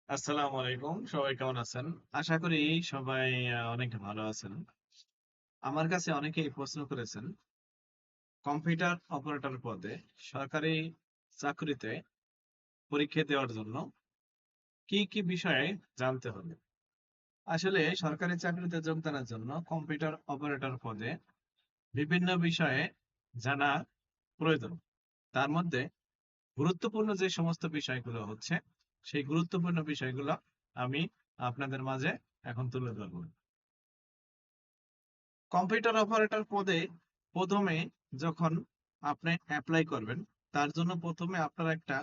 আসসালামু আলাইকুম, সবাই কেমন আছেন? আশা করি সবাই অনেক ভালো আছেন। আমার কাছে অনেকেই প্রশ্ন করেছেন, কম্পিউটার অপারেটর পদে সরকারি চাকরিতে পরীক্ষা দেওয়ার জন্য কি কি বিষয়ে জানতে হবে। আসলে সরকারি চাকরিতে যোগদানের জন্য কম্পিউটার অপারেটর পদে বিভিন্ন বিষয়ে জানা প্রয়োজন। তার মধ্যে গুরুত্বপূর্ণ যে সমস্ত বিষয়গুলো হচ্ছে, সেই গুরুত্বপূর্ণ বিষয়গুলো আমি আপনাদের মাঝে এখন তুলে ধরবো। কম্পিউটার অপারেটর পদে প্রথমে যখন আপনি অ্যাপ্লাই করবেন, তার জন্য প্রথমে আপনার একটা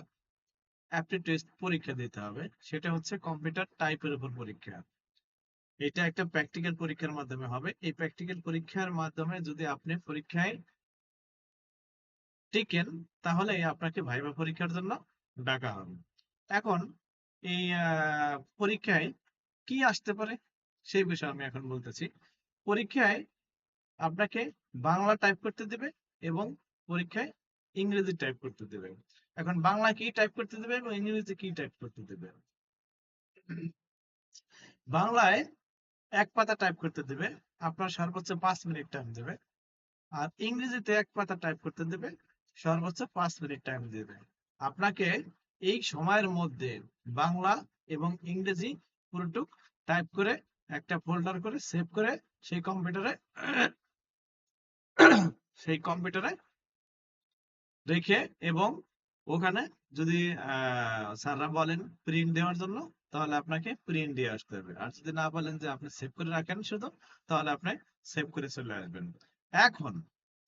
অ্যাপটিটিউড পরীক্ষা দিতে হবে। সেটা হচ্ছে কম্পিউটার টাইপের উপর পরীক্ষা। এটা একটা প্র্যাকটিক্যাল পরীক্ষার মাধ্যমে হবে। এই প্র্যাকটিক্যাল পরীক্ষার মাধ্যমে যদি আপনি পরীক্ষায় টিকেন, তাহলে আপনাকে ভাইভা পরীক্ষার জন্য ডাকা হবে। এখন এই পরীক্ষায় কি আসতে পারে সেই বিষয়ে আমি এখন বলতেছি। পরীক্ষায় আপনাকে বাংলা টাইপ করতে দেবে এবং পরীক্ষায় ইংরেজি টাইপ করতে দেবে। এখন বাংলা কি টাইপ করতে দেবে এবং ইংরেজি কি টাইপ করতে দেবে? বাংলায় এক পাতা টাইপ করতে দেবে, আপনার সর্বোচ্চ 5 মিনিট টাইম দেবে। আর ইংরেজিতে এক পাতা টাইপ করতে দেবে, সর্বোচ্চ 5 মিনিট টাইম দেবে। আপনাকে এই সময়ের মধ্যে বাংলা এবং ইংরেজি পুরোটুক টাইপ করে একটা ফোল্ডার করে সেভ করে সেই কম্পিউটারে সেই কম্পিউটারে রেখে এবং ওখানে যদি স্যাররা বলেন প্রিন্ট দেওয়ার জন্য, তাহলে আপনাকে প্রিন্ট দিয়ে আসতে হবে। আর যদি না বলেন যে আপনি সেভ করে রাখেন শুধু, তাহলে আপনি সেভ করে চলে আসবেন। এখন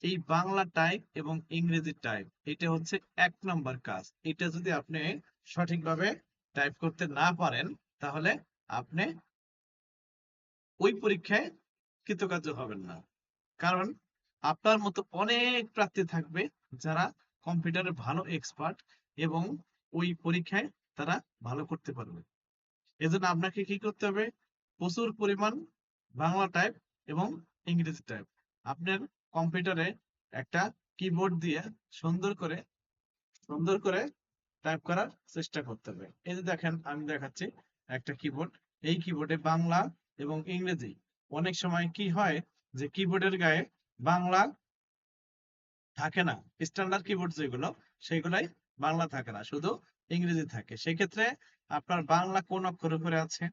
এই বাংলা টাইপ এবং ইংরেজি টাইপ, এটা হচ্ছে 1 নম্বর কাজ। এটা যদি আপনি সঠিকভাবে টাইপ করতে না পারেন, তাহলে আপনি ওই পরীক্ষায় কৃতকার্য হবেন না। কারণ আপনার মতো অনেক প্রার্থী থাকবে যারা কম্পিউটারে ভালো এক্সপার্ট এবং ওই পরীক্ষায় তারা ভালো করতে পারবে। এজন্য আপনাকে কি করতে হবে? প্রচুর পরিমাণ বাংলা টাইপ এবং ইংরেজি টাইপ আপনার কম্পিউটারে একটা কিবোর্ড দিয়ে সুন্দর করে সুন্দর করে টাইপ করার চেষ্টা করতে হবে। এই যে দেখেন, আমি দেখাচ্ছি একটা কিবোর্ড। এই কিবোর্ডে বাংলা এবং ইংরেজি, অনেক সময় কি হয় যে কিবোর্ডের গায়ে বাংলা থাকে না। স্ট্যান্ডার্ড কিবোর্ড যেগুলো, সেগুলাই বাংলা থাকে না, শুধু ইংরেজি থাকে। সেক্ষেত্রে আপনার বাংলা কোন অক্ষরের উপরে আছে?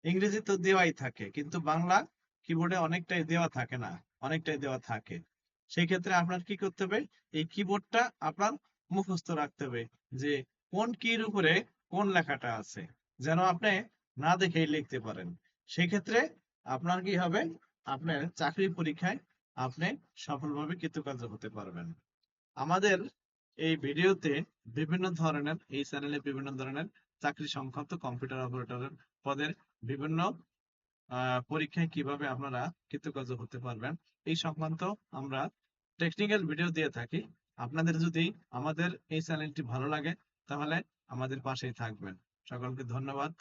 ইংরেজি তো দেওয়াই থাকে, কিন্তু বাংলা কিবোর্ডে অনেকটাই দেওয়া থাকে না, অনেকটাই দেওয়া থাকে। সেই ক্ষেত্রে আপনার কি করতে হবে? এই কিবোর্ডটা আপনার মুখস্থ রাখতে হবে যে কোন কির উপরে কোন লেখাটা আছে, যেন আপনি না দেখেই লিখতে পারেন। সেই ক্ষেত্রে আপনার কি হবে? আপনার চাকরির পরীক্ষায় আপনি সফলভাবে কৃতকার্য হতে পারবেন। আমাদের এই ভিডিওতে বিভিন্ন ধরনের, এই চ্যানেলে বিভিন্ন ধরনের চাকরি সংক্রান্ত কম্পিউটার অপারেটরের পদের বিভিন্ন পরীক্ষায় কিভাবে আপনারা কৃতকার্য হতে পারবেন এই সংক্রান্ত আমরা টেকনিক্যাল ভিডিও দিয়ে থাকি। আপনাদের যদি আমাদের এই চ্যানেলটি ভালো লাগে, তাহলে আমাদের পাশেই থাকবেন। সকলকে ধন্যবাদ।